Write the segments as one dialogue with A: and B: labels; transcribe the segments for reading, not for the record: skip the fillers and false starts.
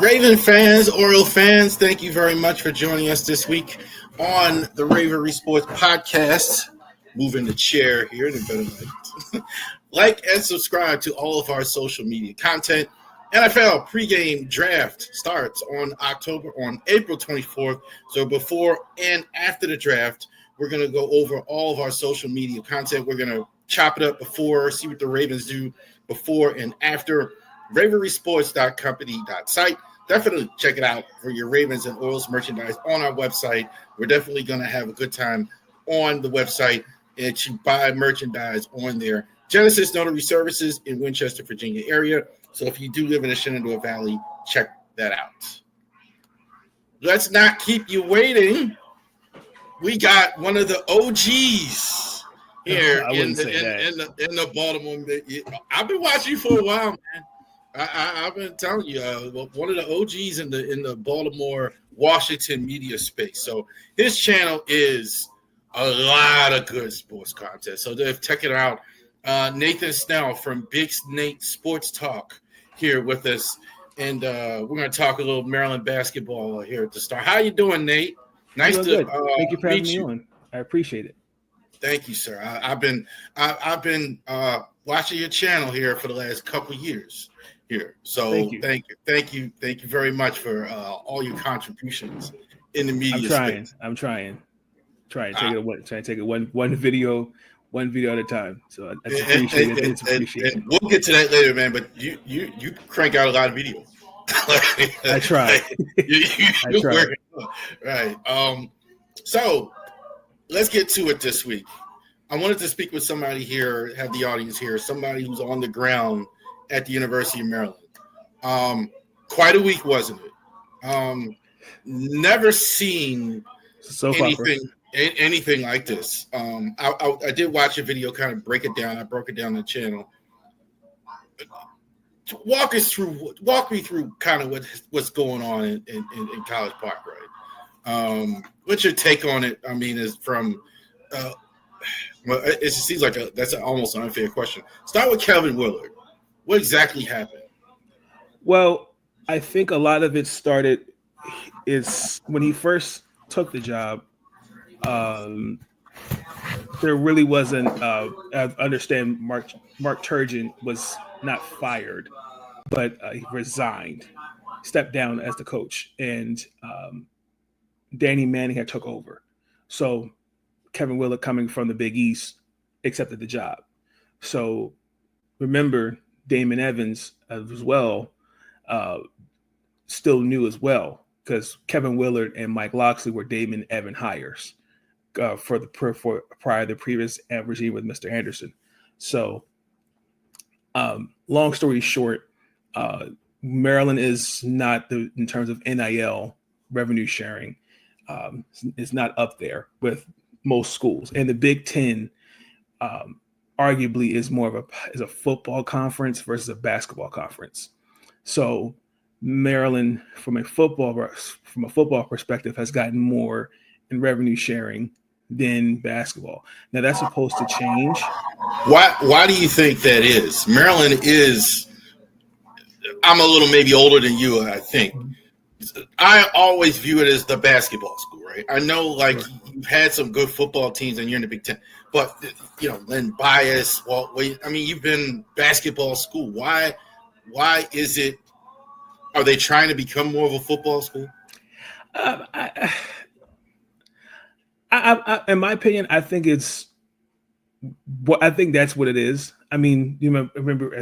A: Raven fans, Oriole fans, thank you very much for joining us this week on the Ravori Sports Podcast. Moving the chair here in a better light. Like and subscribe to all of our social media content. NFL pregame draft starts on April 24th. So before and after the draft, we're going to go over all of our social media content. We're going to chop it up before, see what the Ravens do before and after. RavoriSports.company.site. Definitely check it out for your Ravens and Orioles merchandise on our website. We're definitely going to have a good time on the website and to buy merchandise on there. Genesis Notary Services in Winchester, Virginia area. So if you do live in the Shenandoah Valley, check that out. Let's not keep you waiting. We got one of the OGs here in the Baltimore. I've been watching you for a while, man. I've been telling you, one of the OGs in the Baltimore, Washington media space. So his channel is a lot of good sports content. So check it out. Nathan Snell from Big Nate Sports Talk here with us. And we're going to talk a little Maryland basketball here at the start. How you doing, Nate? Nice to
B: good. Thank you for having me on. I appreciate it.
A: Thank you, sir. I've been watching your channel here for the last couple of years here. So thank you very much for all your contributions in the media space.
B: I'm trying. Try to take it one video at a time. So I appreciate it. It's appreciated.
A: And we'll get to that later, man. But you crank out a lot of videos.
B: I try.
A: I try. Right. So let's get to it this week. I wanted to speak with somebody here, have the audience here, somebody who's on the ground at the University of Maryland. Quite a week, wasn't it? Never seen anything like this. I did watch a video, kind of break it down. I broke it down the channel. Walk me through kind of what's going on in College Park, right? What's your take on it? I mean, is from it seems like that's almost an unfair question. Start with Kevin Willard. What exactly happened?
B: Well, I think a lot of it started is when he first took the job. There really wasn't. I understand Mark Turgeon was not fired, but he resigned, stepped down as the coach, and Danny Manning had took over. So Kevin Willard, coming from the Big East, accepted the job. So remember, Damon Evans as well, still new as well, because Kevin Willard and Mike Loxley were Damon Evans hires prior to the previous regime with Mr. Anderson. So long story short, Maryland is not in terms of NIL revenue sharing, is not up there with most schools. And the Big Ten arguably is more of a football conference versus a basketball conference. So Maryland, from a football perspective, has gotten more in revenue sharing than basketball. Now that's supposed to change.
A: Why do you think that is? Maryland is, I'm a little maybe older than you, I think. I always view it as the basketball school, right? I know, like, you've had some good football teams and you're in the Big Ten, but, Len Bias, you've been basketball school. Why is it, are they trying to become more of a football school?
B: In my opinion, I think that's what it is. I mean, I remember I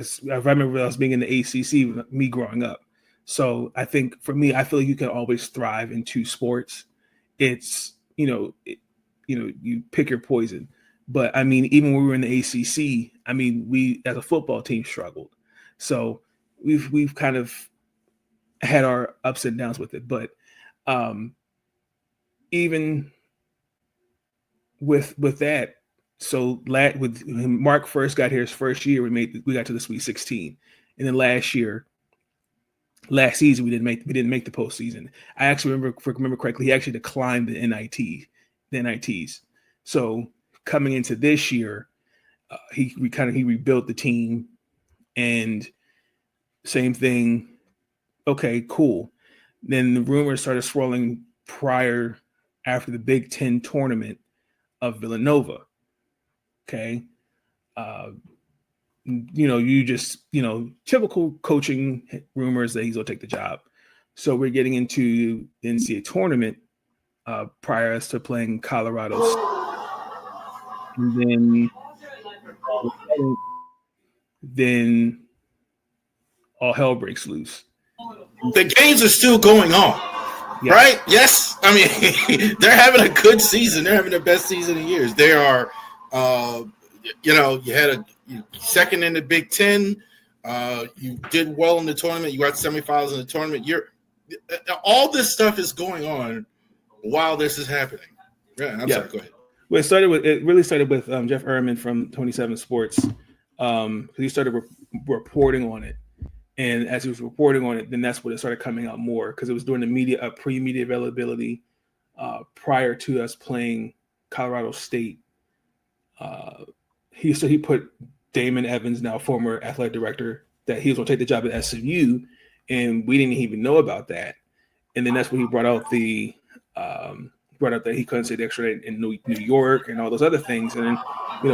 B: was being in the ACC, me growing up. So I think for me, I feel like you can always thrive in two sports. It's, you pick your poison. But I mean, even when we were in the ACC, I mean, we as a football team struggled. So we've kind of had our ups and downs with it. But even with that, so when Mark first got here his first year, we got to the Sweet 16, and then last season we didn't make the postseason. I actually remember correctly, he actually declined the NITs. So coming into this year, he rebuilt the team, and same thing. Okay, cool. Then the rumors started swirling after the Big Ten tournament of Villanova. Okay. You just, typical coaching rumors that he's going to take the job. So we're getting into the NCAA tournament prior to playing Colorado. And then all hell breaks loose.
A: The games are still going on, right? Yes. I mean, they're having a good season. They're having the best season in years. They are, you had a second in the Big Ten. You did well in the tournament. You got semifinals in the tournament. All this stuff is going on while this is happening. Yeah, I'm sorry. Go ahead.
B: Well, it really started with Jeff Ehrman from 27 Sports. He started reporting on it. And as he was reporting on it, then that's when it started coming out more, because it was during the pre-media availability prior to us playing Colorado State. He put Damon Evans, now former athletic director, that he was going to take the job at SMU, and we didn't even know about that. And then that's when he brought out that he couldn't say the extra in New York and all those other things. And then,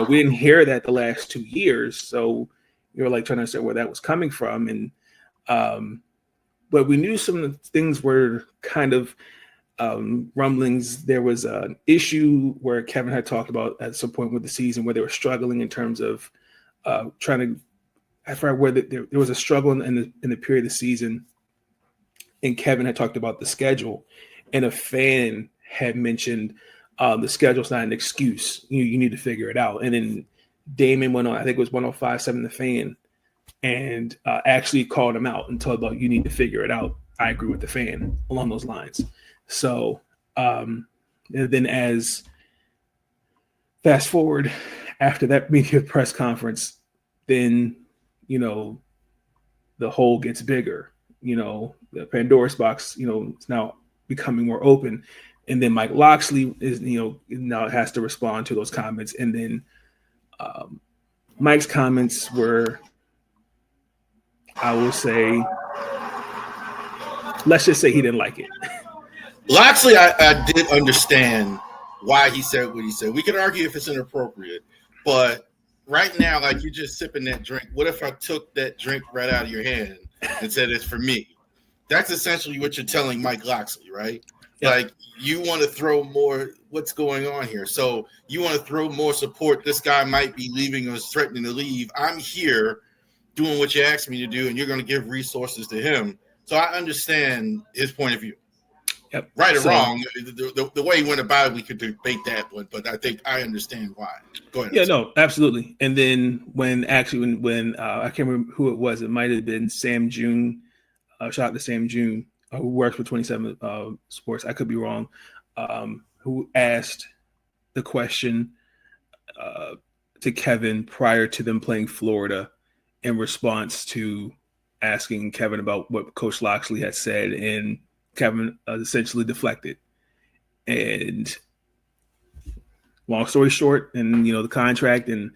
B: we didn't hear that the last 2 years. So you were like trying to understand where that was coming from. And, but we knew some of the things were kind of rumblings. There was an issue where Kevin had talked about at some point with the season where they were struggling in terms of trying to, I forgot where there was a struggle in the period of the season. And Kevin had talked about the schedule, and a fan had mentioned the schedule's not an excuse. You need to figure it out. And then Damon went on, I think it was 105.7 The Fan, and actually called him out and told about, you need to figure it out. I agree with the fan along those lines. So and then as fast forward after that media press conference, then, the hole gets bigger. The Pandora's box, is now becoming more open. And then Mike Locksley is, now has to respond to those comments. And then Mike's comments were, I will say, let's just say he didn't like it.
A: Locksley, I did understand why he said what he said. We could argue if it's inappropriate, but right now, like, you're just sipping that drink. What if I took that drink right out of your hand and said it's for me? That's essentially what you're telling Mike Locksley, right? Yep. Like, you want to throw more, what's going on here? So you want to throw more support. This guy might be leaving or is threatening to leave. I'm here doing what you asked me to do, and you're going to give resources to him. So I understand his point of view.
B: Yep.
A: Right or wrong, the way he went about it, we could debate that one, but I think I understand why. Go ahead.
B: Yeah, no, absolutely. And then when I can't remember who it was, it might have been Sam June. Shout out to Sam June, who works for 27 Sports. I could be wrong. Who asked the question to Kevin prior to them playing Florida in response to asking Kevin about what Coach Locksley had said, and Kevin essentially deflected. And long story short, and the contract, and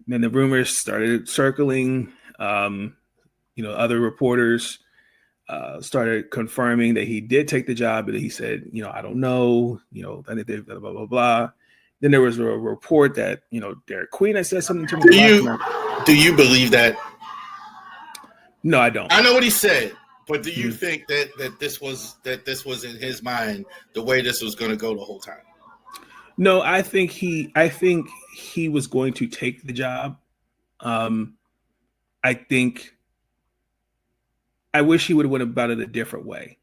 B: then the rumors started circling. Other reporters started confirming that he did take the job, but he said, I don't know, blah, blah, blah, blah. Then there was a report that, Derek Queen had said something to me.
A: Do you believe that?
B: No, I don't.
A: I know what he said, but do you think that this was in his mind, the way this was going to go the whole time?
B: No, I think he was going to take the job. I wish he would have went about it a different way.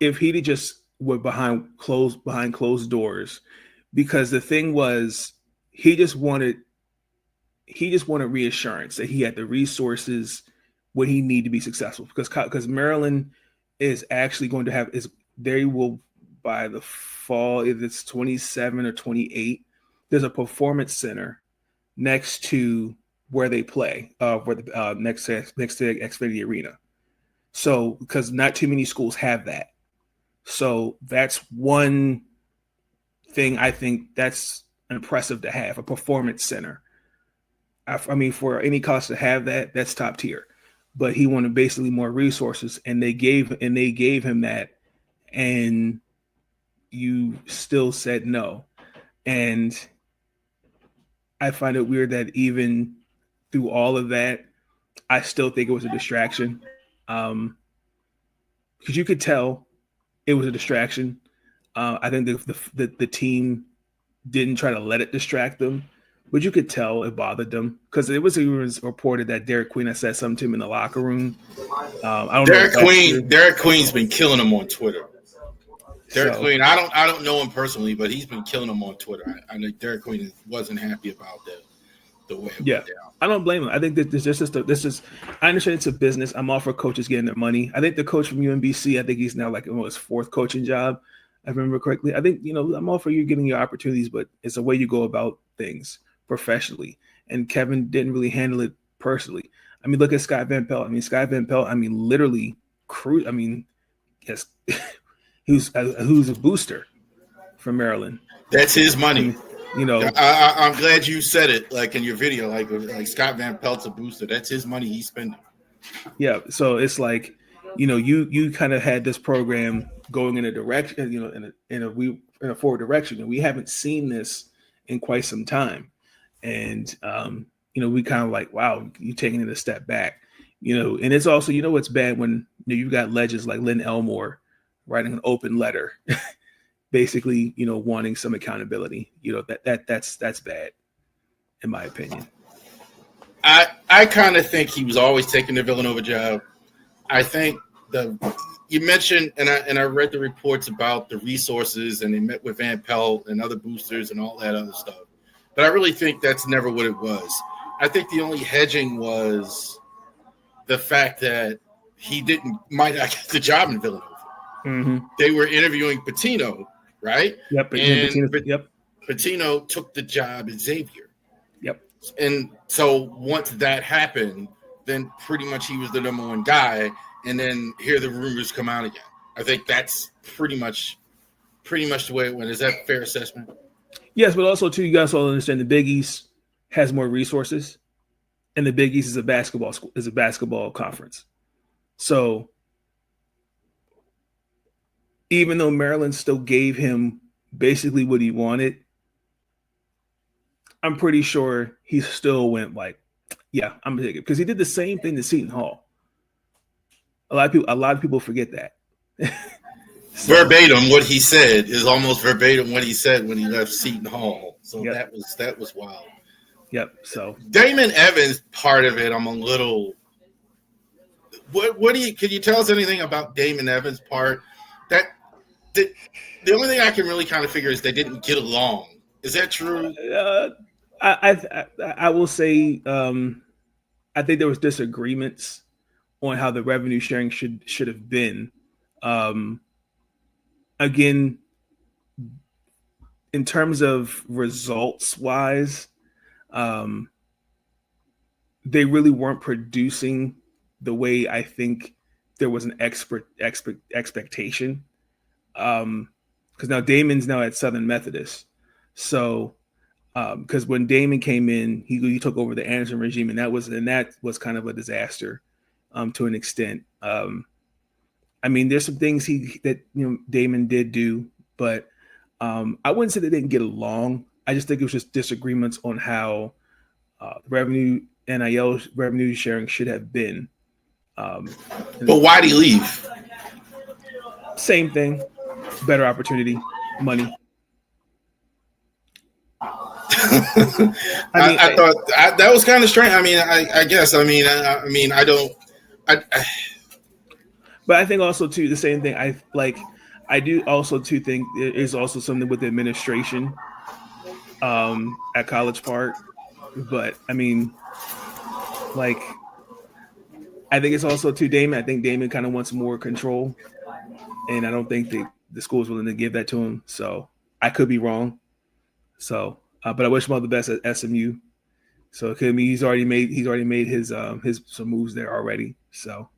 B: If he'd just went behind closed doors, because the thing was, he just wanted reassurance that he had the resources what he need to be successful, because Maryland is actually going to they will, by the fall, if it's 27 or 28, there's a performance center next to where they play, next to Xfinity Arena. So, because not too many schools have that. So that's one thing I think that's impressive to have, a performance center. I mean, for any cost to have that, that's top tier. but he wanted basically more resources, and they gave him that, and you still said no. And I find it weird that even through all of that, I still think it was a distraction. Because you could tell it was a distraction. I think the team didn't try to let it distract them, but you could tell it bothered them, because it was reported that Derek Queen had said something to him in the locker room. I don't know.
A: Derek Queen's been killing him on Twitter. Derek Queen, I don't know him personally, but he's been killing him on Twitter. I know Derek Queen wasn't happy about the way it went down. I
B: don't blame him. I think that this is. I understand it's a business. I'm all for coaches getting their money. I think the coach from UMBC, I think he's now like his fourth coaching job. I remember correctly. I think, I'm all for you getting your opportunities, but it's a way you go about things professionally. And Kevin didn't really handle it personally. I mean, look at Scott Van Pelt. Literally, yes, who's a booster from Maryland.
A: That's his money. I'm glad you said it, like in your video, like Scott Van Pelt's a booster. That's his money he's spending.
B: Yeah. So it's like, you kind of had this program going in a direction, in a forward direction, and we haven't seen this in quite some time. And we kind of like, wow, you taking it a step back, and it's also, it's bad when you've got legends like Lynn Elmore writing an open letter, basically, wanting some accountability. That's bad, in my opinion.
A: I kind of think he was always taking the Villanova job. I think you mentioned, and I read the reports about the resources, and they met with Van Pelt and other boosters and all that other stuff. But I really think that's never what it was. I think the only hedging was the fact that he might not get the job in Villanova.
B: Mm-hmm.
A: They were interviewing Pitino, right?
B: Yep.
A: Pitino took the job at Xavier.
B: Yep.
A: And so once that happened, then pretty much he was the number one guy. And then here the rumors come out again. I think that's pretty much the way it went. Is that a fair assessment?
B: Yes, but also too, you guys all understand the Big East has more resources, and the Big East is a basketball conference. So even though Maryland still gave him basically what he wanted, I'm pretty sure he still went like, yeah, I'm gonna take it, because he did the same thing to Seton Hall. A lot of people forget that.
A: So, verbatim, what he said is almost verbatim what he said when he left Seton Hall. So that was wild.
B: Yep. So
A: Damon Evans part of it, I'm a little. Can you tell us anything about Damon Evans part? The only thing I can really kind of figure is they didn't get along. Is that true?
B: I will say I think there was disagreements on how the revenue sharing should have been. Again, in terms of results wise, they really weren't producing the way I think there was an expectation. Because now Damon's now at Southern Methodist. So because when Damon came in, he took over the Anderson regime, and that was kind of a disaster to an extent. There's some things Damon did do, but I wouldn't say they didn't get along. I just think it was just disagreements on how NIL revenue sharing should have been.
A: But why'd he leave?
B: Same thing, better opportunity, money.
A: I thought that was kind of strange. I guess. I don't.
B: But I think also too the same thing. I do also too think there is also something with the administration at College Park. But I think it's also too Damon. I think Damon kind of wants more control, and I don't think the school is willing to give that to him. So I could be wrong. So, but I wish him all the best at SMU. So he's already made his some moves there already. So.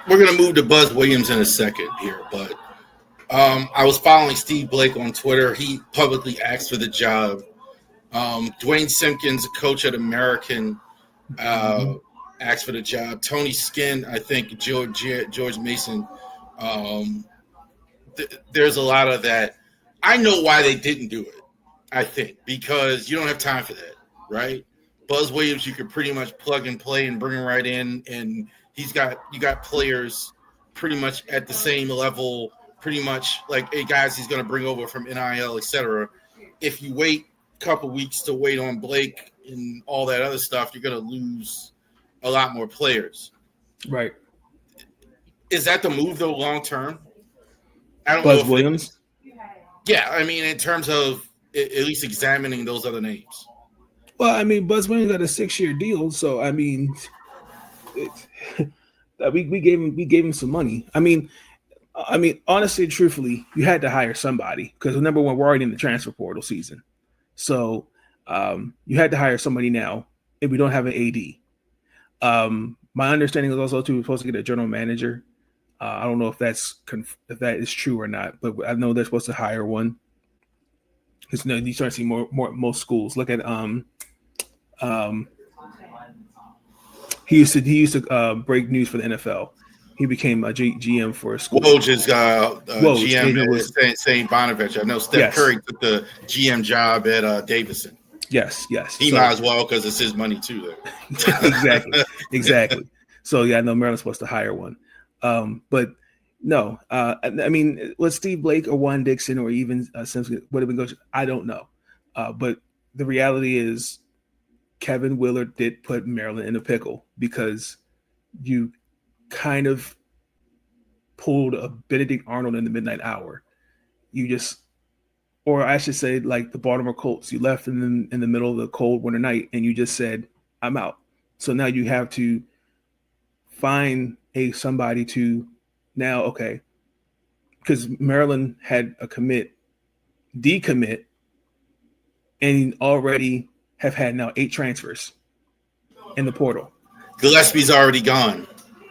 A: We're going to move to Buzz Williams in a second here, but I was following Steve Blake on Twitter. He publicly asked for the job. Dwayne Simpkins, a coach at American, asked for the job. Tony Skinn, I think George Mason. There's a lot of that. I know why they didn't do it. I think because you don't have time for that, right? Buzz Williams, you could pretty much plug and play and bring him right in, and you got players pretty much at the same level, pretty much like guys he's going to bring over from NIL, etc. If you wait a couple weeks to wait on Blake and all that other stuff, you're going to lose a lot more players.
B: Right.
A: Is that the move though, long term? I don't
B: Buzz
A: know.
B: Williams.
A: Yeah, I mean, in terms of at least examining those other names.
B: Well, I mean, Buzz Williams got a 6-year deal, so I mean, we gave him some money. I mean, honestly, truthfully, you had to hire somebody because number one, we're already in the transfer portal season, so you had to hire somebody now, and we don't have an AD. My understanding is also too we're supposed to get a general manager. I don't know if if that is true or not, but I know they're supposed to hire one. Because you start seeing more most schools. Look at he used to break news for the NFL. He became a GM for a school.
A: Woj is GM at St. Bonaventure. I know Steph Curry took the GM job at Davidson.
B: Yes.
A: He might as well because it's his money too.
B: Exactly. So yeah, I know Maryland's supposed to hire one, but. No, I mean, was Steve Blake or Juan Dixon or even Simpson would have been good? I don't know. But the reality is Kevin Willard did put Maryland in a pickle because you kind of pulled a Benedict Arnold in the midnight hour. Or I should say like the Baltimore Colts, you left in the middle of the cold winter night and you just said, I'm out. So now you have to find somebody to now, okay, because Maryland had a decommit, and already have had now 8 transfers in the portal.
A: Gillespie's already gone.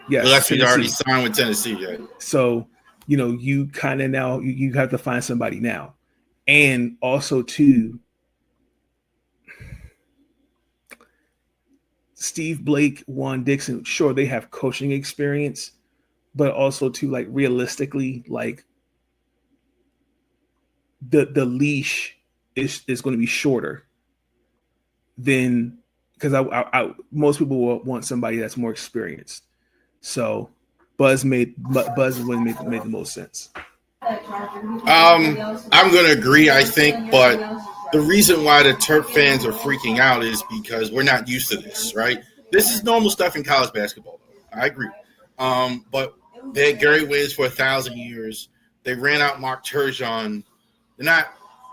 B: Yes,
A: Gillespie's already signed with Tennessee. Yeah.
B: So, you kind of now, you have to find somebody now. And also, too, Steve Blake, Juan Dixon, sure, they have coaching experience, but also too, like realistically, like the leash is going to be shorter than because I most people will want somebody that's more experienced. So Buzz made the most sense.
A: I'm going to agree, I think, but the reason why the Terp fans are freaking out is because we're not used to this, right? This is normal stuff in college basketball. I agree. But they had Gary Williams for 1,000 years. They ran out Mark Turgeon.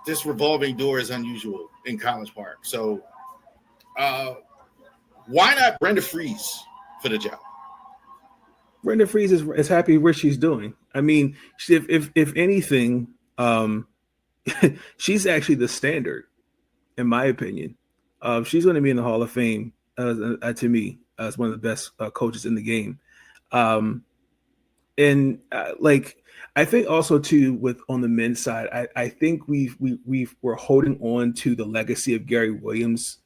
A: This revolving door is unusual in College Park. So why not Brenda Freese for the job?
B: Brenda Freese is happy with what she's doing. I mean, if anything, she's actually the standard, in my opinion. She's going to be in the Hall of Fame to me as one of the best coaches in the game. I think also too on the men's side, I think we're holding on to the legacy of Gary Williams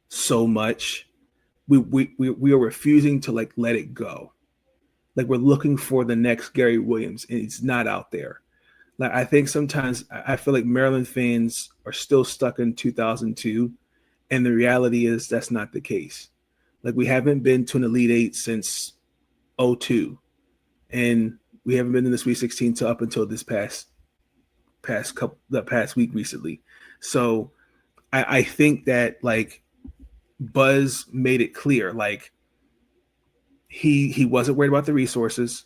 B: so much. We are refusing to let it go. Like we're looking for the next Gary Williams, and it's not out there. Like I think sometimes I feel like Maryland fans are still stuck in 2002, and the reality is that's not the case. Like we haven't been to an Elite Eight since 2002, and we haven't been in the Sweet 16 up until this past week recently. So I think that like Buzz made it clear, like he wasn't worried about the resources.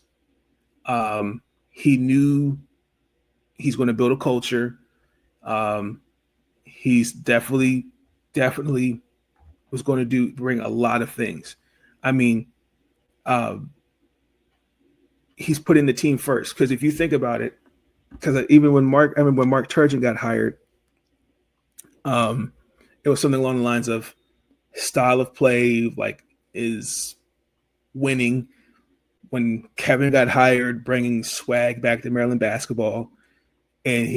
B: He knew he's going to build a culture. He's definitely was going to bring a lot of things. I mean, he's putting the team first. Because if you think about it, because even when Mark Turgeon got hired, it was something along the lines of style of play, like is winning. When Kevin got hired, bringing swag back to Maryland basketball, and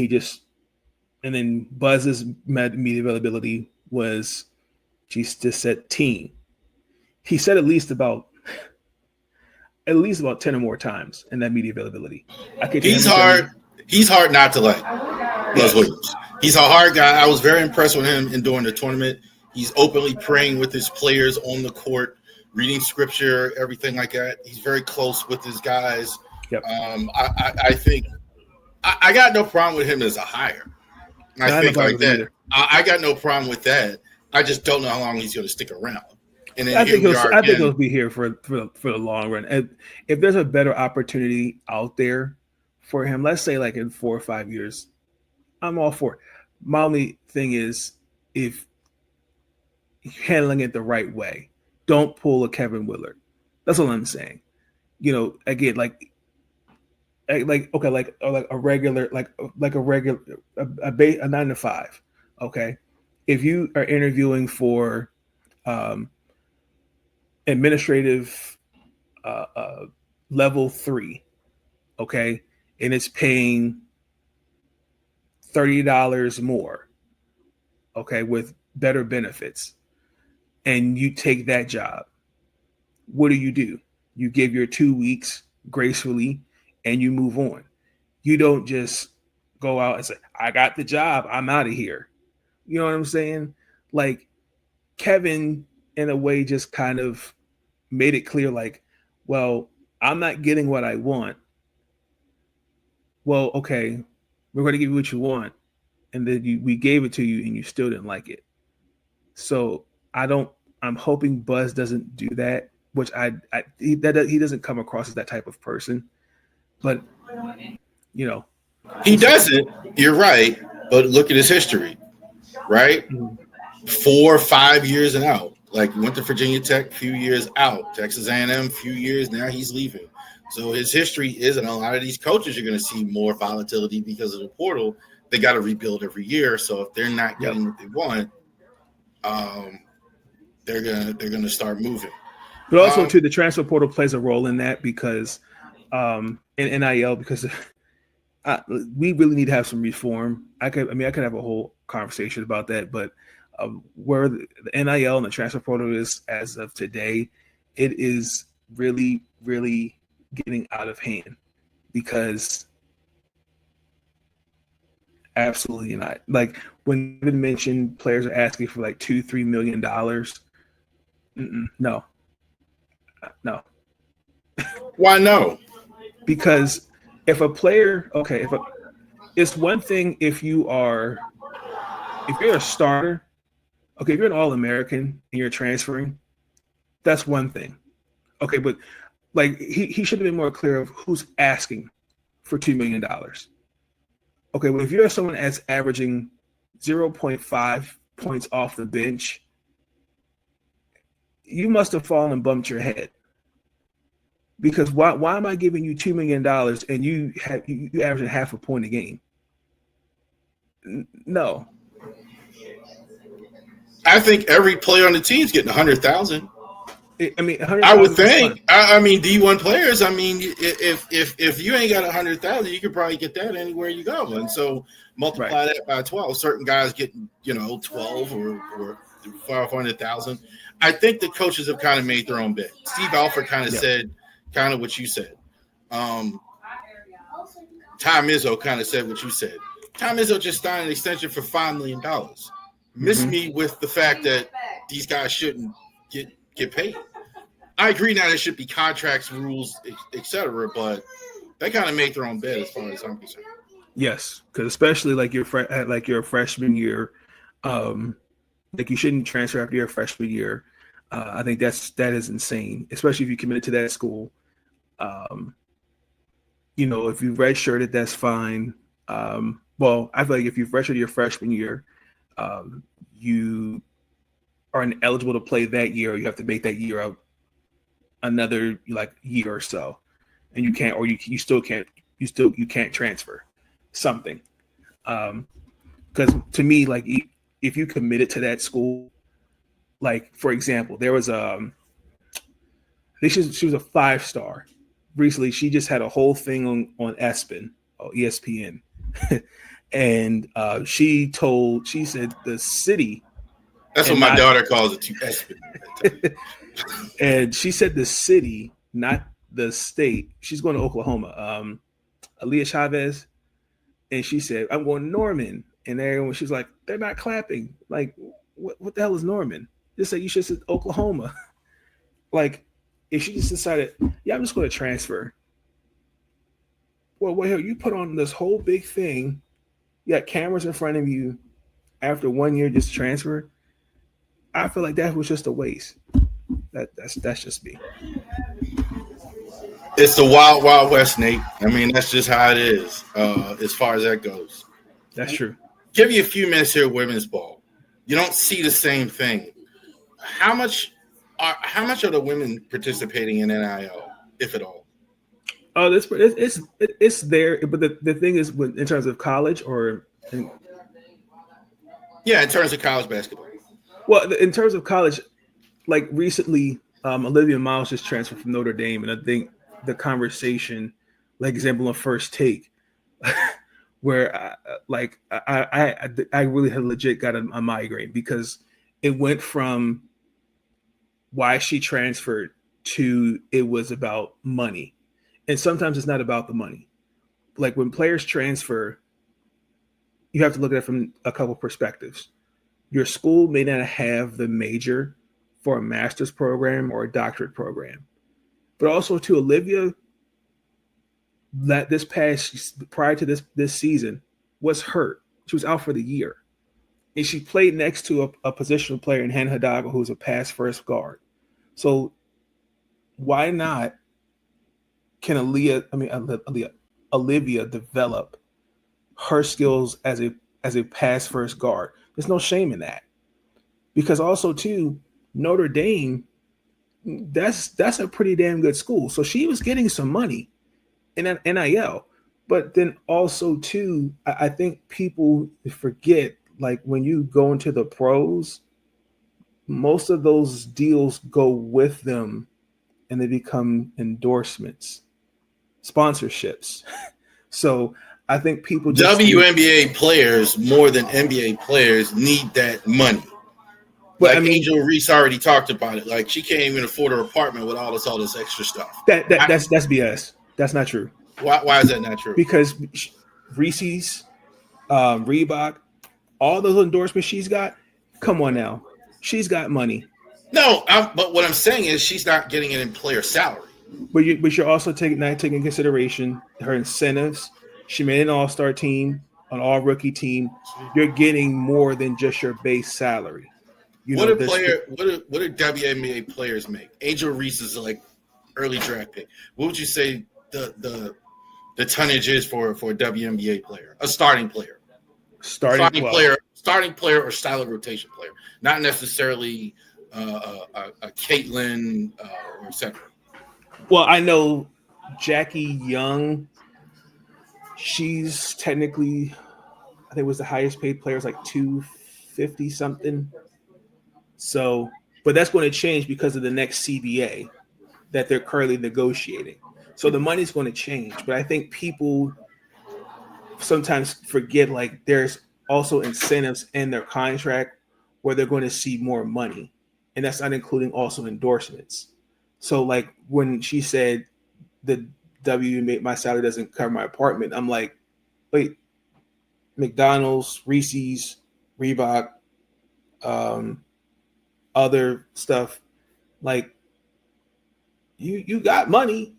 B: then Buzz's media availability was just said team. he said at least about 10 or more times in that media availability.
A: He's hard not to like. Buzz Williams. He's a hard guy. I was very impressed with him during the tournament. He's openly praying with his players on the court, reading scripture, everything like that. He's very close with his guys.
B: Yep.
A: I think I got no problem with him as a hire. I think like that. I got no problem with that. I just don't know how long he's going to stick around. And then
B: I think he'll be here for the long run. And if there's a better opportunity out there for him, let's say like in 4 or 5 years, I'm all for it. My only thing is if handling it the right way, don't pull a Kevin Willard. That's all I'm saying. You know, again, like a regular, a 9 to 5. Okay. If you are interviewing for administrative level 3, okay, and it's paying $30 more, okay, with better benefits, and you take that job, what do? You give your 2 weeks gracefully and you move on. You don't just go out and say, I got the job, I'm out of here. You know what I'm saying? Like Kevin, in a way, just kind of made it clear, like, well, I'm not getting what I want. Well, okay, we're going to give you what you want. And then we gave it to you and you still didn't like it. So I'm hoping Buzz doesn't do that, which he doesn't come across as that type of person. But, you know.
A: He doesn't. You're right. But look at his history, right? 4 or 5 years and out. Like, went to Virginia Tech, few years out. Texas A&M, few years. Now he's leaving. So his history is, and a lot of these coaches are going to see more volatility because of the portal. They got to rebuild every year. So if they're not getting what they want, they're gonna start moving.
B: But also, too, the transfer portal plays a role in that because in NIL, because we really need to have some reform. I could have a whole conversation about that, but where the NIL and the transfer portal is as of today, it is really, really getting out of hand because absolutely not. Like when you mentioned players are asking for like $2-3 million. No.
A: Why no?
B: Because if a player, it's one thing if you're a starter, okay, if you're an All-American and you're transferring, that's one thing. Okay, but like he should have been more clear of who's asking for $2 million. Okay, well, if you're someone that's averaging 0.5 points off the bench, you must have fallen and bumped your head. Because why am I giving you $2 million and you averaging half a point a game? No.
A: I think every player on the team is getting 100,000.
B: I mean,
A: I would think. I mean, D1 players. I mean, if you ain't got 100,000, you could probably get that anywhere you go. And so multiply that by 12. Certain guys getting 12 or 500,000. I think the coaches have kind of made their own bet. Steve Alford kind of said kind of what you said. Tom Izzo kind of said what you said. Tom Izzo just signed an extension for $5 million. Miss me with the fact that these guys shouldn't get paid. I agree now there should be contracts, rules, etc. But they kind of make their own bet as far as I'm concerned.
B: Yes, because especially like your freshman year, like you shouldn't transfer after your freshman year. I think that is insane, especially if you committed to that school. If you redshirted, that's fine. Well, I feel like if you've redshirted your freshman year, you are ineligible to play that year. You have to make that year up another year or so, and you can't, or you still can't transfer something. Because to me, like if you committed to that school, like for example, there was I think she was a 5-star. Recently, she just had a whole thing on ESPN, and she said the city
A: That's what my daughter calls it, Espin.
B: And she said the city, not the state. She's going to Oklahoma. Aaliyah Chavez. And she said, I'm going Norman. And everyone, she's like, they're not clapping. Like, what the hell is Norman? Just say you should say Oklahoma. Like, if she just decided, yeah, I'm just going to transfer. Well, hell, you put on this whole big thing. You got cameras in front of you after 1 year just transfer. I feel like that was just a waste. That's just me.
A: It's the wild, wild west, Nate. I mean, that's just how it is, as far as that goes.
B: That's true.
A: Give you a few minutes here, women's ball. You don't see the same thing. How much are the women participating in NIL, if at all?
B: Oh, it's there, but the thing is, in terms of college or
A: in terms of college basketball.
B: Well, in terms of college, like recently, Olivia Miles just transferred from Notre Dame, and I think the conversation, like example on First Take, where I really had legit got a migraine because it went from why she transferred to it was about money. And sometimes it's not about the money. Like when players transfer, you have to look at it from a couple perspectives. Your school may not have the major for a master's program or a doctorate program. But also to Olivia, that prior to this season, was hurt. She was out for the year. And she played next to a positional player in Hannah Hidalgo, who's a pass first guard. So why not can Olivia develop her skills as a pass first guard? There's no shame in that. Because also too, Notre Dame, that's a pretty damn good school. So she was getting some money in an NIL. But then also too, I think people forget, like when you go into the pros, most of those deals go with them and they become endorsements, sponsorships. So I think people just
A: WNBA players more than NBA players need that money. But like Angel Reese already talked about it. Like she can't even afford her apartment with all this extra stuff.
B: That's BS. That's not true.
A: Why is that not true?
B: Because Reese's, Reebok, all those endorsements she's got. Come on now, she's got money.
A: No, but what I'm saying is she's not getting it in player salary.
B: But you're also taking into consideration her incentives. She made an all-star team, an all-rookie team. You're getting more than just your base salary.
A: What do WNBA players make? Angel Reese is like early draft pick. What would you say the tonnage is for a WNBA player, a starting player? Starting player or style of rotation player, not necessarily a Caitlin or etc.
B: Well, I know Jackie Young. She's technically, I think, was the highest paid player, is like 250 something. So, but that's going to change because of the next CBA that they're currently negotiating. So the money's going to change. But I think people sometimes forget, like, there's also incentives in their contract where they're going to see more money. And that's not including also endorsements. So like when she said the my salary doesn't cover my apartment, I'm like, wait, McDonald's, Reese's, Reebok, other stuff, like you got money.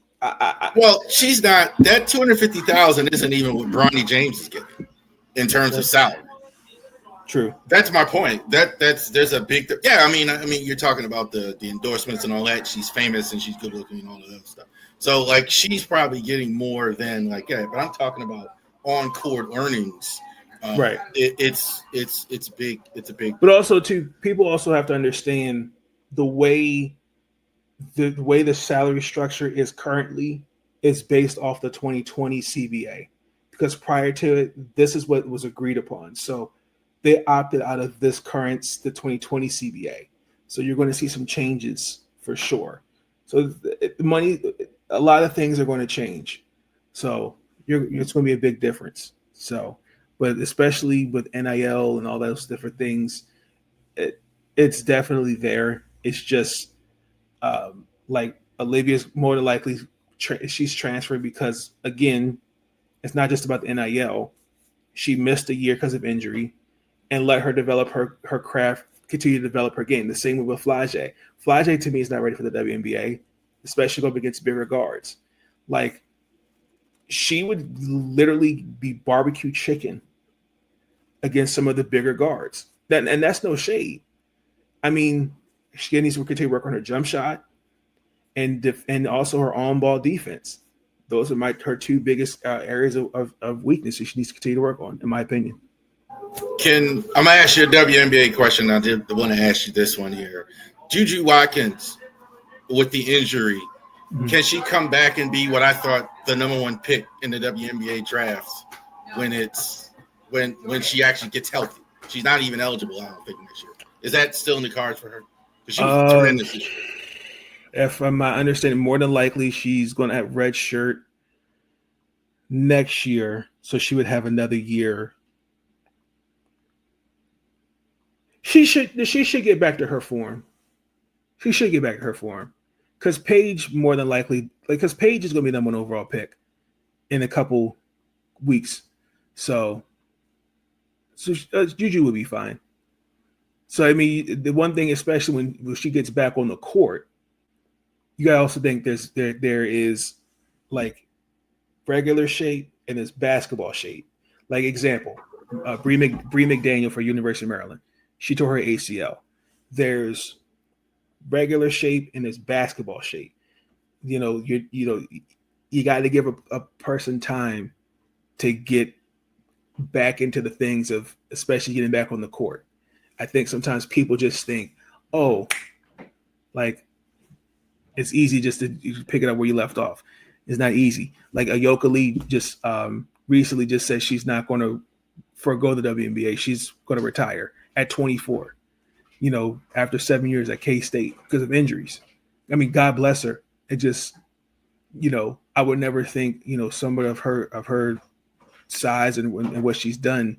A: Well, she's not. That $250,000 isn't even what Bronny James is getting in terms of salary.
B: True.
A: That's my point. There's a big I mean you're talking about the endorsements and all that. She's famous and she's good looking and all of that stuff. So like she's probably getting more than like that. But I'm talking about on court earnings.
B: Right.
A: It's big. It's a big.
B: But also too, people also have to understand the way the salary structure is currently is based off the 2020 CBA, because prior to it, this is what was agreed upon. So they opted out of the 2020 CBA. So you're going to see some changes for sure. So the money, a lot of things are going to change. So it's going to be a big difference. So, but especially with NIL and all those different things, It's definitely there. It's just like Olivia's more than likely she's transferred because again, it's not just about the NIL. She missed a year because of injury, and let her develop her craft, continue to develop her game. The same with Flage. Flage to me is not ready for the WNBA, especially going against bigger guards. Like she would literally be barbecue chicken against some of the bigger guards. And that's no shade. I mean, she needs to continue to work on her jump shot and also her on ball defense. Those are her two biggest areas of weakness she needs to continue to work on, in my opinion.
A: I'm gonna ask you a WNBA question. I did want to ask you this one here. Juju Watkins with the injury, can she come back and be what I thought the number one pick in the WNBA drafts when she actually gets healthy? She's not even eligible, I don't think, next year. Is that still in the cards for her? Because she was tremendous this year.
B: If my understanding, more than likely she's going to have red shirt next year, so she would have another year. She should get back to her form. She should get back to her form because Paige more than likely, because Paige is going to be the number one overall pick in a couple weeks, so Juju will be fine. So I mean, the one thing, especially when she gets back on the court, you gotta also think there is like regular shape and there's basketball shape. Like example, Bree McDaniel for University of Maryland, she tore her ACL. There's regular shape and there's basketball shape. You got to give a person time to get back into the things of, especially getting back on the court. I think sometimes people just think, oh, like it's easy just to pick it up where you left off. It's not easy. Like Ayoka Lee just recently just said she's not going to forego the WNBA. She's going to retire at 24, after 7 years at K-State because of injuries. I mean, God bless her. It just, I would never think, somebody of her size and what she's done,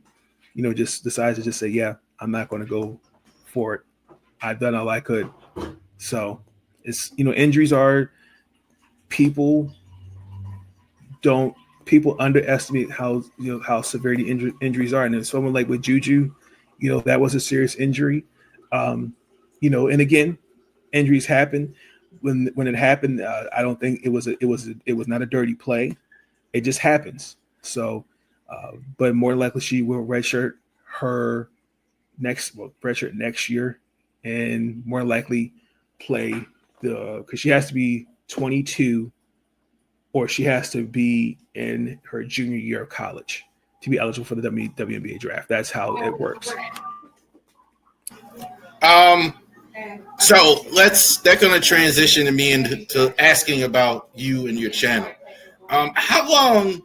B: just decides to just say, yeah, I'm not going to go for it. I've done all I could. So it's, injuries are, people underestimate how severe the injuries are. And then someone like with Juju, that was a serious injury. And again, injuries happen. When it happened, I don't think it was not a dirty play. It just happens. So, but more likely she will redshirt next year, and more likely play because she has to be 22 or she has to be in her junior year of college to be eligible for the WNBA draft. That's how it works.
A: So that's going to transition to me into asking about you and your channel. How long?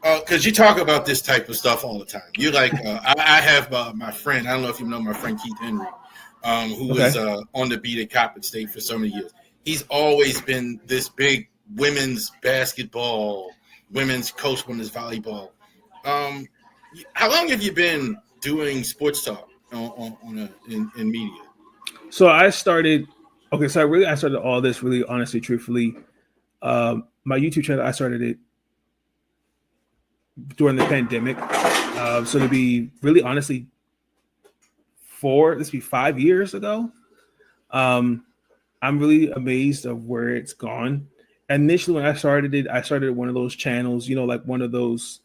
A: Because you talk about this type of stuff all the time. You're like, I have my friend. I don't know if you know my friend Keith Henry, who was on the beat at Coppin State for so many years. He's always been this big women's basketball, women's coach, women's volleyball. How long have you been doing sports talk in media?
B: So I started all this really honestly, truthfully. My YouTube channel, I started it during the pandemic. So to be really honestly, 5 years ago. I'm really amazed of where it's gone. Initially, when I started one of those channels, like one of those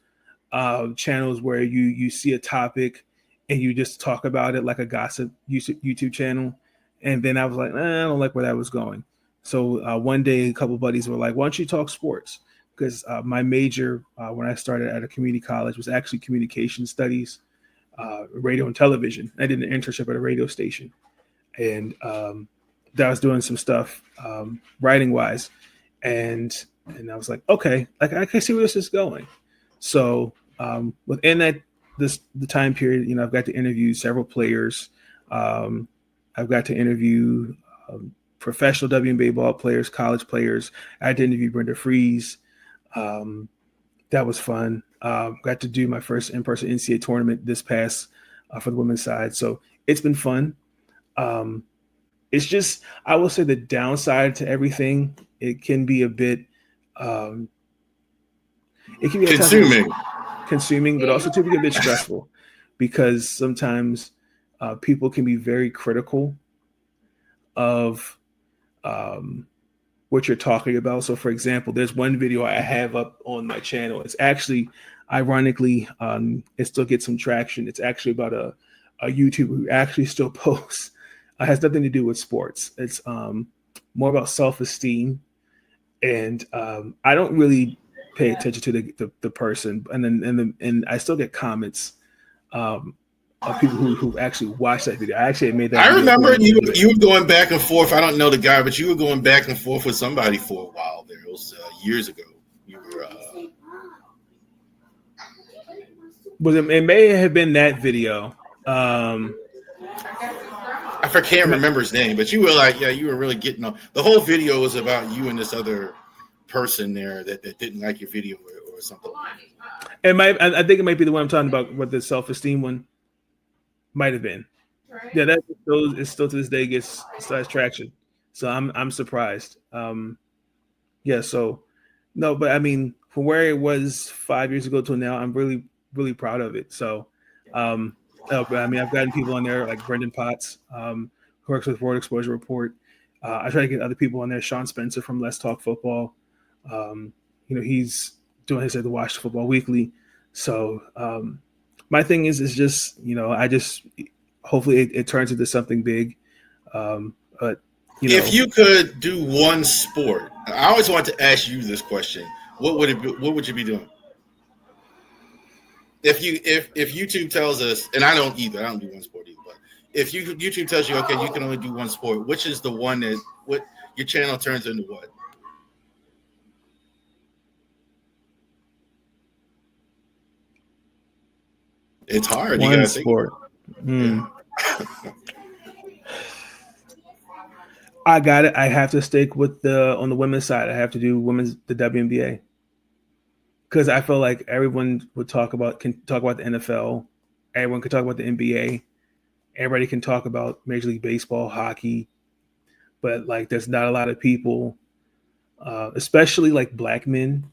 B: channels where you see a topic and you just talk about it like a gossip YouTube channel. And then I was like, I don't like where that was going. So one day, a couple of buddies were like, why don't you talk sports? Because my major when I started at a community college was actually communication studies, radio and television. I did an internship at a radio station. And that I was doing some stuff writing wise. And I was like, okay, like I can see where this is going. So within the time period, I've got to interview several players. I've got to interview professional WNBA ball players, college players. I had to interview Brenda Freeze. That was fun. Got to do my first in-person NCAA tournament this past for the women's side. So it's been fun. It's just, I will say the downside to everything, it can be a bit, it can be at times consuming, but also to be a bit stressful because sometimes people can be very critical of what you're talking about. So, for example, there's one video I have up on my channel. It's actually, ironically, it still gets some traction. It's actually about a YouTuber who actually still posts. It has nothing to do with sports. It's more about self-esteem, and I don't really pay attention to the person, and I still get comments of people who actually watched that video. I actually made that.
A: I remember you were going back and forth. I don't know the guy, but you were going back and forth with somebody for a while there. It was years ago. You were.
B: It may have been that video.
A: I can't remember his name, but you were like, yeah, you were really getting on. The whole video was about you and this other person there that didn't like your video or something.
B: I think it might be the one I'm talking about, with the self-esteem one. Might have been. Yeah, that it still to this day gets traction. So I'm surprised. Yeah, so no, but I mean, from where it was 5 years ago till now, I'm really, really proud of it. So but I mean, I've gotten people on there like Brendan Potts, who works with World Exposure Report. I try to get other people on there. Sean Spencer from Let's Talk Football. He's doing his at the Watch Football Weekly. So my thing is just, I just hopefully it turns into something big. But
A: if you could do one sport, I always want to ask you this question: what would it be? What would you be doing? If YouTube tells us, and I don't do one sport either, but if YouTube tells you, okay, you can only do one sport, which is the one that what your channel turns into what? It's hard.
B: One
A: you gotta
B: sport.
A: Yeah.
B: I got it. I have to stick with on the women's side. I have to do the WNBA. Because I feel like everyone can talk about the NFL. Everyone can talk about the NBA. Everybody can talk about Major League Baseball, hockey. But like, there's not a lot of people, especially like black men.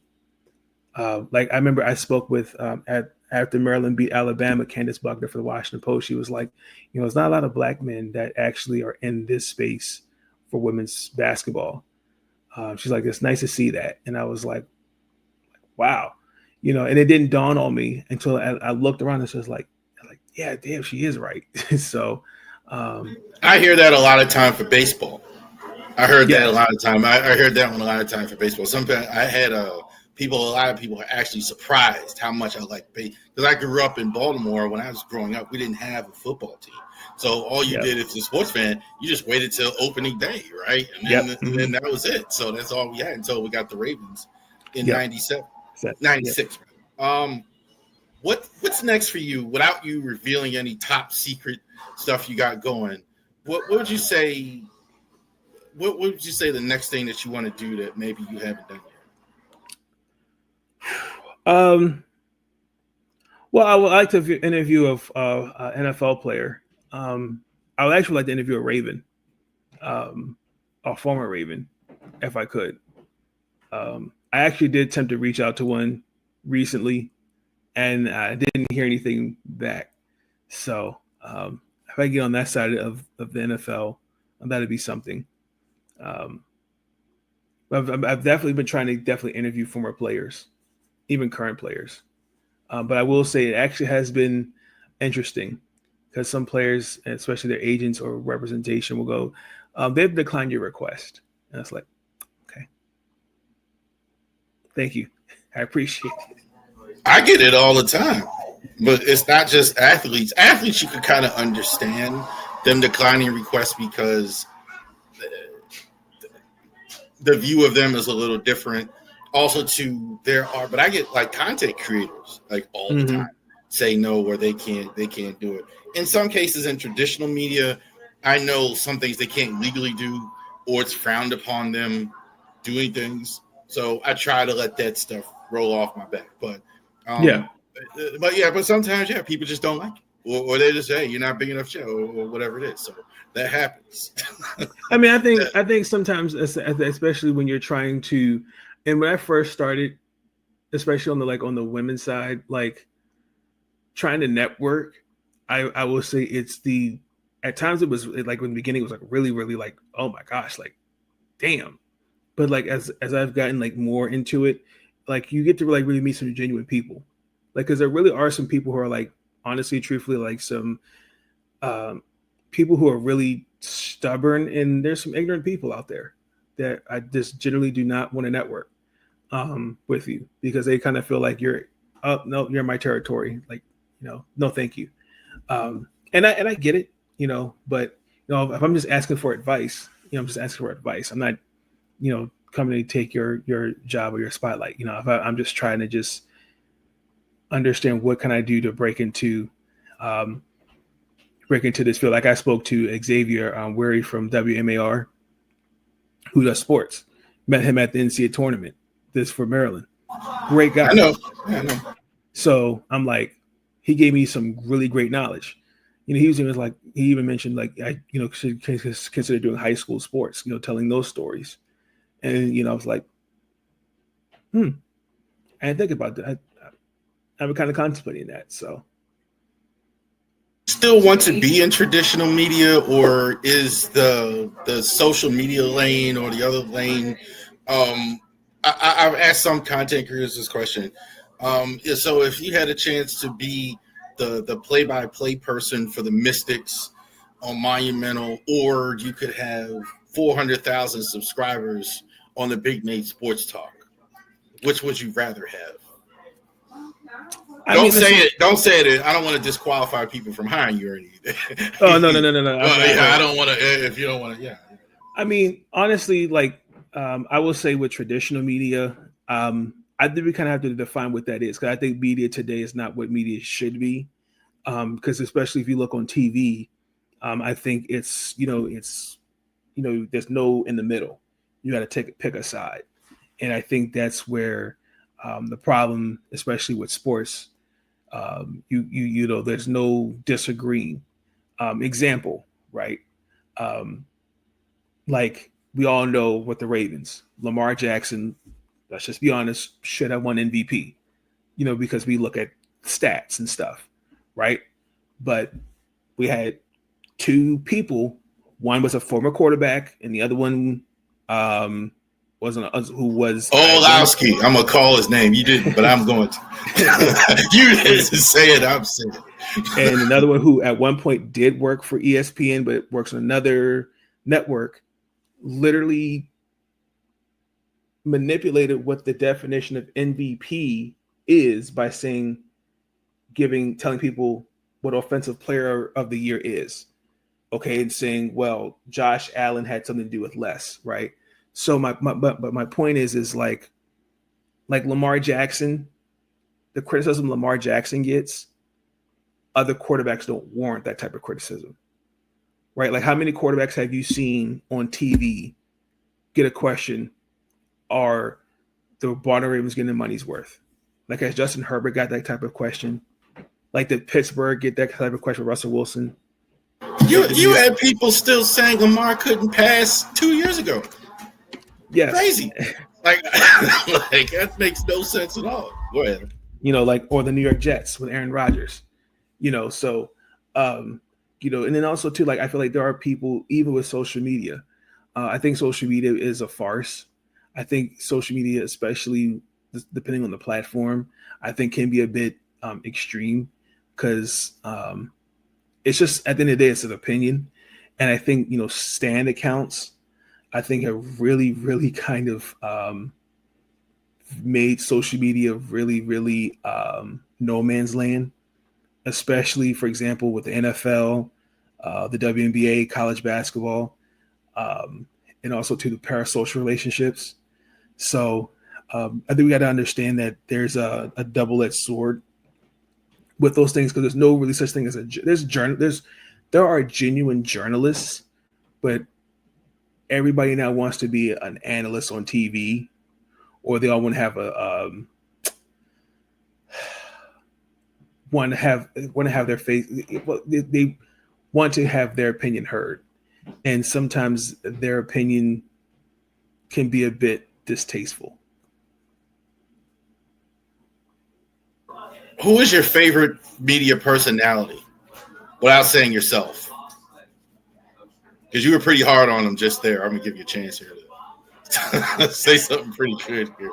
B: Like I remember I spoke with after Maryland beat Alabama, Candace Buckner for the Washington Post. She was like, there's not a lot of black men that actually are in this space for women's basketball. She's like, it's nice to see that. And I was like, wow, and it didn't dawn on me until I looked around and she was like, yeah, damn, she is right. So
A: I hear that a lot of time for baseball. I heard that a lot of time. I heard that one a lot of time for baseball. Sometimes I had a lot of people are actually surprised how much I like baseball. Because I grew up in Baltimore. When I was growing up, we didn't have a football team. So all you did, if you're a sports fan, you just waited till opening day, right? And then that was it. So that's all we had until we got the Ravens in 97. 96. What's next for you without you revealing any top secret stuff you got going? What would you say? What would you say the next thing that you want to do that maybe you haven't done yet?
B: Well, I would like to interview an NFL player. I would actually like to interview a Raven, a former Raven, if I could. I actually did attempt to reach out to one recently, and I didn't hear anything back. So if I get on that side of the NFL, that'd be something. I've definitely been trying to interview former players, even current players. But I will say it actually has been interesting because some players, especially their agents or representation, will go, they've declined your request. And it's like, okay. Thank you. I appreciate it.
A: I get it all the time. But it's not just athletes. Athletes, you can kind of understand them declining requests because the view of them is a little different. Also, but I get like content creators like all the time say no or they can't do it. In some cases, in traditional media, I know some things they can't legally do or it's frowned upon them doing things. So I try to let that stuff roll off my back. But sometimes people just don't like it. or they just say you're not big enough show or whatever it is. So that happens.
B: I mean, I think sometimes, especially when you're trying to, and when I first started, especially on the women's side, like trying to network, I will say at times it was like in the beginning it was like really, really like, oh my gosh, like damn. But like as I've gotten like more into it, like you get to like really meet some genuine people. Like, because there really are some people who are like, honestly, truthfully, like some people who are really stubborn, and there's some ignorant people out there that I just generally do not want to network with you, because they kind of feel like you're, oh no, you're in my territory. Like, no, thank you. And I get it, but if I'm just asking for advice, I'm just asking for advice. I'm not, coming to take your job or your spotlight. If I'm just trying to just understand what can I do to break into this field. Like I spoke to Xavier Weary from WMAR, who does sports. Met him at the NCAA tournament. This for Maryland. Great guy.
A: I know.
B: So I'm like, he gave me some really great knowledge. He even mentioned like I should consider doing high school sports. Telling those stories, and I was like, I didn't think about that. I'm kind of contemplating that. So,
A: still want to be in traditional media, or is the social media lane or the other lane? I've asked some content creators this question. So if you had a chance to be the play-by-play person for the Mystics on Monumental, or you could have 400,000 subscribers on the Big Nate Sports Talk, which would you rather have? Don't say it. I don't want to disqualify people from hiring you or anything.
B: Oh, no.
A: I don't want to. If you don't want to, yeah.
B: I mean, honestly, like I will say with traditional media, I think we kind of have to define what that is, because I think media today is not what media should be. Because especially if you look on TV, I think it's there's no in the middle. You got to pick a side, and I think that's where the problem, especially with sports, there's no disagreeing. Example, right? Like we all know what the Ravens, Lamar Jackson, let's just be honest, should have won MVP, because we look at stats and stuff, right? But we had two people. One was a former quarterback, and the other one who was
A: Olowski. I'm gonna call his name. You didn't, but I'm going to. You didn't say it. I'm saying it.
B: And another one who at one point did work for ESPN, but works on another network, literally manipulated what the definition of MVP is by telling people what offensive player of the year is. Okay, and saying, well, Josh Allen had something to do with less, right? So my point is like Lamar Jackson, the criticism Lamar Jackson gets, other quarterbacks don't warrant that type of criticism, right? Like how many quarterbacks have you seen on TV get a question, are the Baltimore Ravens getting their money's worth? Like has Justin Herbert got that type of question? Like did Pittsburgh get that type of question with Russell Wilson?
A: You had people still saying Lamar couldn't pass 2 years ago.
B: Yes.
A: Crazy. Like that makes no sense at all. Go ahead.
B: Or the New York Jets with Aaron Rodgers. So and then also too, like I feel like there are people, even with social media, I think social media is a farce. I think social media, especially depending on the platform, I think can be a bit extreme, because it's just, at the end of the day, it's an opinion. And I think, stan accounts, I think have really, really kind of made social media really, really no man's land, especially, for example, with the NFL, the WNBA, college basketball, and also to the parasocial relationships. So I think we got to understand that there's a double-edged sword with those things, because there's no really such thing as there are genuine journalists, but everybody now wants to be an analyst on TV, or they all want to have want to have their face. They want to have their opinion heard, and sometimes their opinion can be a bit distasteful.
A: Who is your favorite media personality, without saying yourself? Because you were pretty hard on them just there. I'm gonna give you a chance here to say something pretty good here.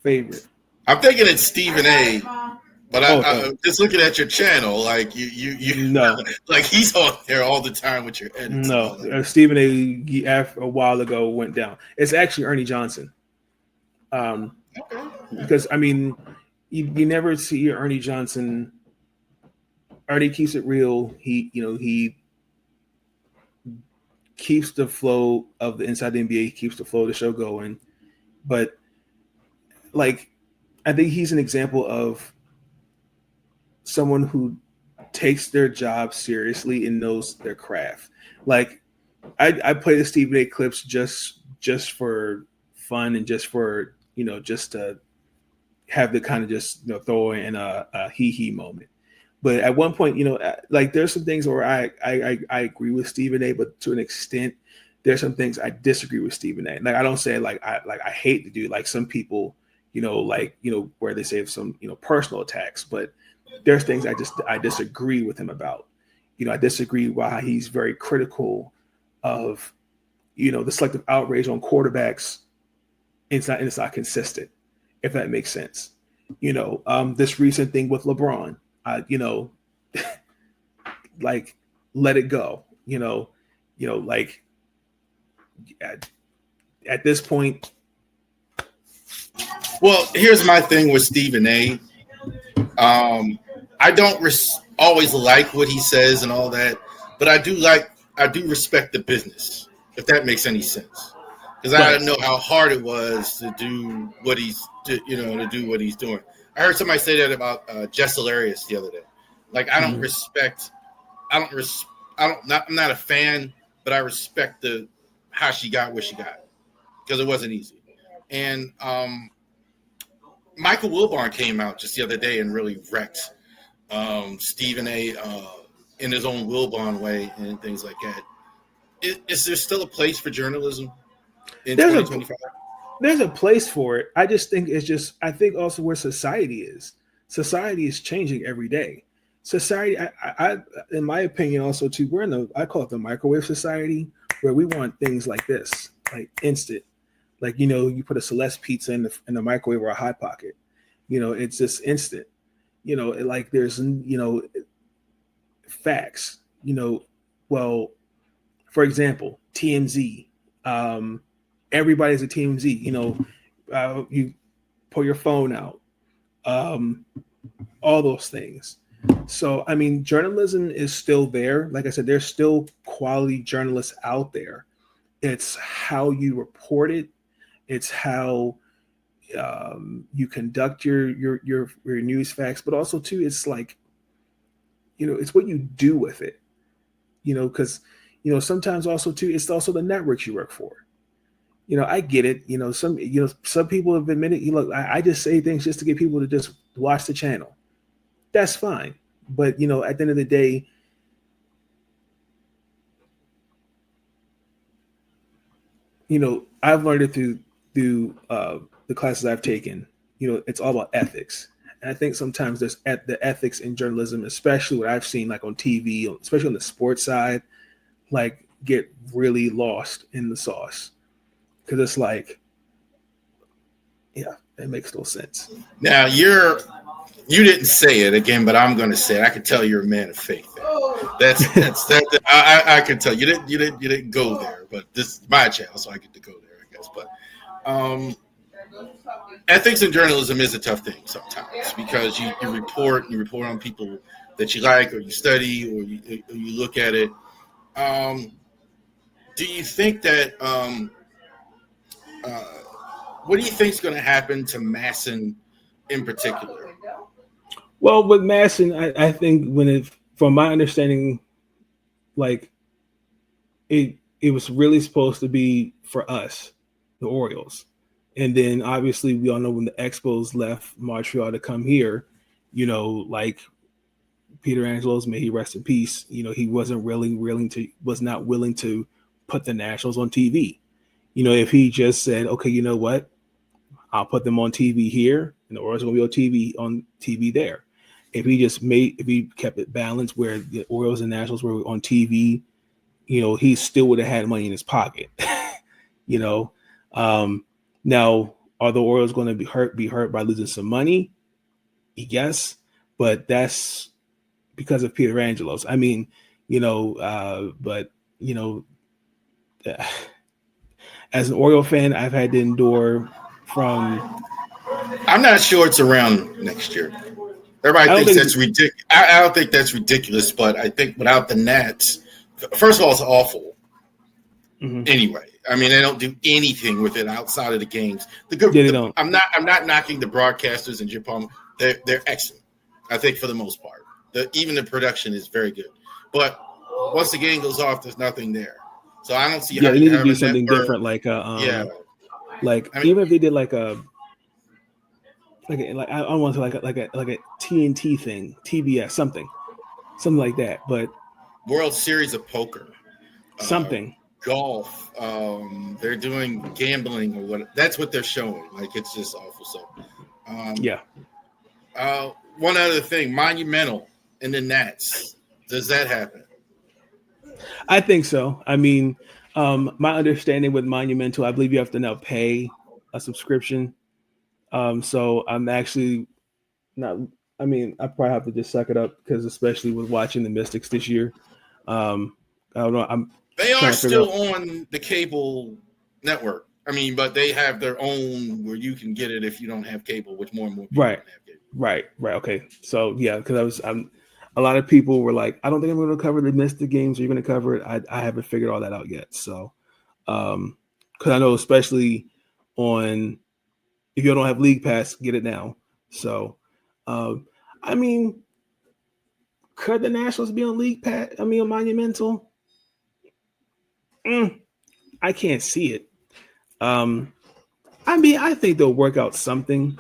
B: Favorite.
A: I'm thinking it's Stephen A. But I'm just looking at your channel, like you
B: no,
A: like he's on there all the time with your edits.
B: No, Stephen A. A while ago went down. It's actually Ernie Johnson. Because I mean, you never see Ernie Johnson. Ernie keeps it real. He keeps the flow of the Inside the NBA. He keeps the flow of the show going. But like, I think he's an example of someone who takes their job seriously and knows their craft. Like, I play the Stephen A. clips just for fun and just for just to have the kind of just throw in a hee moment. But at one point, like there's some things where I agree with Stephen A. But to an extent, there's some things I disagree with Stephen A. Like I don't say I hate the dude. Like some people, where they say some personal attacks, but there's things I disagree with him about. I disagree why he's very critical of the selective outrage on quarterbacks. It's not consistent, if that makes sense. This recent thing with LeBron, like let it go. Like at this point.
A: Well, here's my thing with Stephen A. I don't always like what he says and all that, but I do respect the business, if that makes any sense. Because I know how hard it was to do what he's doing. I heard somebody say that about Jess Hilarious the other day. Like I'm not a fan, but I respect how she got where she got, because it wasn't easy. And Michael Wilbon came out just the other day and really wrecked Stephen A. In his own Wilbon way and things like that. Is there still a place for journalism in 2025?
B: There's a place for it. I just think I think also where society is. Society is changing every day. Society, I in my opinion, also too, I call it the microwave society, where we want things like this, like instant. Like, you put a Celeste pizza in the microwave or a Hot Pocket, it's just instant, like there's, facts, well, for example, TMZ, everybody's a TMZ, you pull your phone out, all those things. So, I mean, journalism is still there. Like I said, there's still quality journalists out there. It's how you report it. It's how you conduct your news facts, but also too, it's like, it's what you do with it, because, sometimes also too, it's also the networks you work for. I get it. Some people have admitted, I just say things just to get people to just watch the channel. That's fine. But, at the end of the day, I've learned it through the classes I've taken. It's all about ethics. And I think sometimes there's the ethics in journalism, especially what I've seen like on TV, especially on the sports side, like get really lost in the sauce. Because it's like, yeah, it makes no sense.
A: Now you didn't say it again, but I'm going to say it. I can tell you're a man of faith. That's that. I can tell you didn't go there, but this is my channel, so I get to go there, I guess. But ethics in journalism is a tough thing sometimes, because you report on people that you like, or you study, or you look at it. Do you think that what do you think is going to happen to Masson in particular?
B: Well, with Masson, I think from my understanding, like it was really supposed to be for us, the Orioles. And then obviously we all know when the Expos left Montreal to come here, like Peter Angelos, may he rest in peace. He wasn't really was not willing to put the Nationals on TV. If he just said, okay, you know what, I'll put them on TV here, and the Orioles are going to be on TV there. If he kept it balanced where the Orioles and Nationals were on TV, he still would have had money in his pocket. Now, are the Orioles going to be hurt by losing some money? Yes, but that's because of Peter Angelos. I mean, as an Oriole fan, I've had to endure from.
A: I'm not sure it's around next year. Everybody thinks that's ridiculous. I don't think that's ridiculous, but I think without the Nats, first of all, it's awful. Mm-hmm. Anyway, I mean, they don't do anything with it outside of the games. They don't. I'm not knocking the broadcasters and Jim Palmer. They're excellent. I think for the most part, even the production is very good. But once the game goes off, there's nothing there. So I don't see how
B: they need to do something different, like even if they did like I don't want to like a TNT thing, TBS, something like that. But
A: World Series of Poker,
B: something.
A: Golf, they're doing gambling or what? That's what they're showing. Like it's just awful. So, one other thing, Monumental and the Nats. Does that happen?
B: I think so. I mean, my understanding with Monumental, I believe you have to now pay a subscription. So I'm actually not. I mean, I probably have to just suck it up because, especially with watching the Mystics this year, I don't know.
A: They are still on the cable network. I mean, but they have their own where you can get it if you don't have cable, which more and more people don't have cable.
B: Right. Okay. So yeah, because a lot of people were like, I don't think I'm going to cover the Mystic games. Are you going to cover it? I haven't figured all that out yet. So, because I know especially if you don't have League Pass, get it now. So, I mean, could the Nationals be on League Pass? I mean, on Monumental? I can't see it. I mean, I think they'll work out something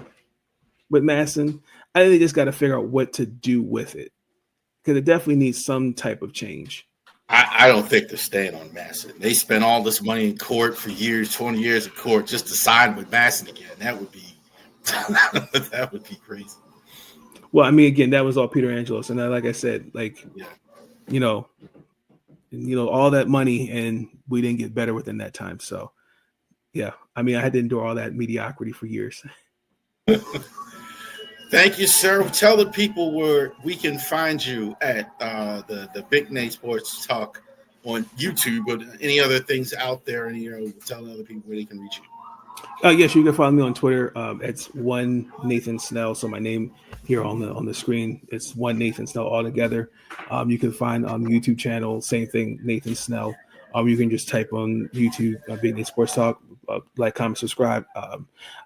B: with Masson. I think they just got to figure out what to do with it because it definitely needs some type of change.
A: I don't think they're staying on Masson. They spent all this money in court for years, 20 years in court, just to sign with Masson again. That would be crazy.
B: Well, I mean, again, that was all Peter Angelos, and like I said, all that money, and we didn't get better within that time. So, yeah, I mean, I had to endure all that mediocrity for years.
A: Thank you, sir. Tell the people where we can find you at the Big Nate Sports Talk on YouTube, but any other things out there, and tell other people where they can reach you.
B: Yes, you can follow me on Twitter. It's one Nathan Snell. So my name here on the screen, it's one Nathan Snell all together. You can find on the YouTube channel, same thing, Nathan Snell. You can just type on YouTube, Big Nate Sports Talk, like, comment, subscribe.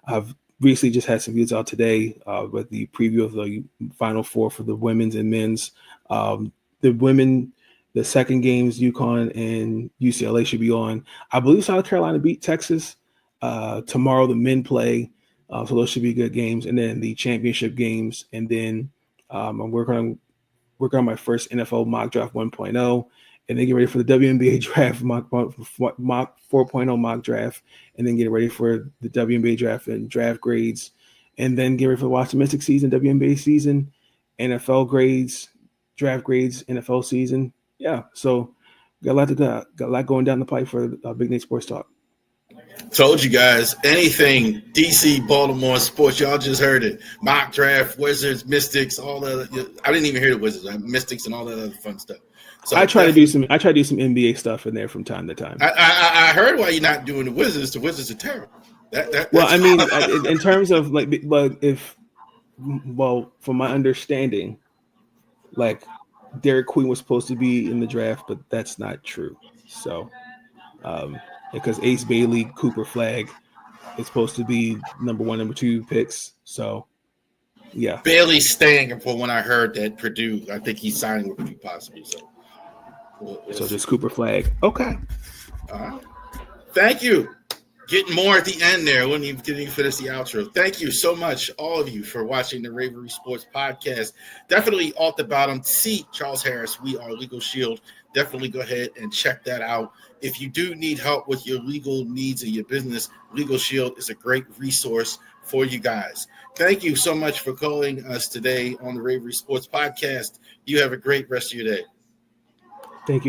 B: I've recently just had some videos out today with the preview of the Final Four for the women's and men's. The women, the second games, UConn and UCLA should be on. I believe South Carolina beat Texas. Tomorrow the men play, so those should be good games, and then the championship games, and then I'm working on my first NFL mock draft 1.0, and then get ready for the WNBA draft mock 4.0 mock draft, and then get ready for the WNBA draft and draft grades, and then get ready for the Washington Mystics season, WNBA season, NFL grades, draft grades, NFL season. Yeah, so got a lot going down the pipe for Big Nate Sports Talk.
A: Told you guys, anything DC, Baltimore sports, y'all just heard it. Mock draft, Wizards, Mystics, all that. I didn't even hear the Wizards, Mystics, and all that other fun stuff. So
B: I try to do some NBA stuff in there from time to time.
A: I heard why you're not doing the Wizards. The Wizards are terrible.
B: Well, I mean, in terms of from my understanding, like Derek Queen was supposed to be in the draft, but that's not true. So, because Ace Bailey, Cooper Flagg is supposed to be number 1, number 2 picks. So, yeah.
A: Bailey's staying for when I heard that Purdue, I think he's signing with Purdue possibly. So
B: just Cooper Flagg. Okay.
A: Thank you. Getting more at the end there. Didn't even finish the outro. Thank you so much, all of you, for watching the Ravori Sports Podcast. Definitely off the bottom, see Charles Harris. We are Legal Shield. Definitely go ahead and check that out. If you do need help with your legal needs in your business, Legal Shield is a great resource for you guys. Thank you so much for calling us today on the Ravori Sports Podcast. You have a great rest of your day.
B: Thank you.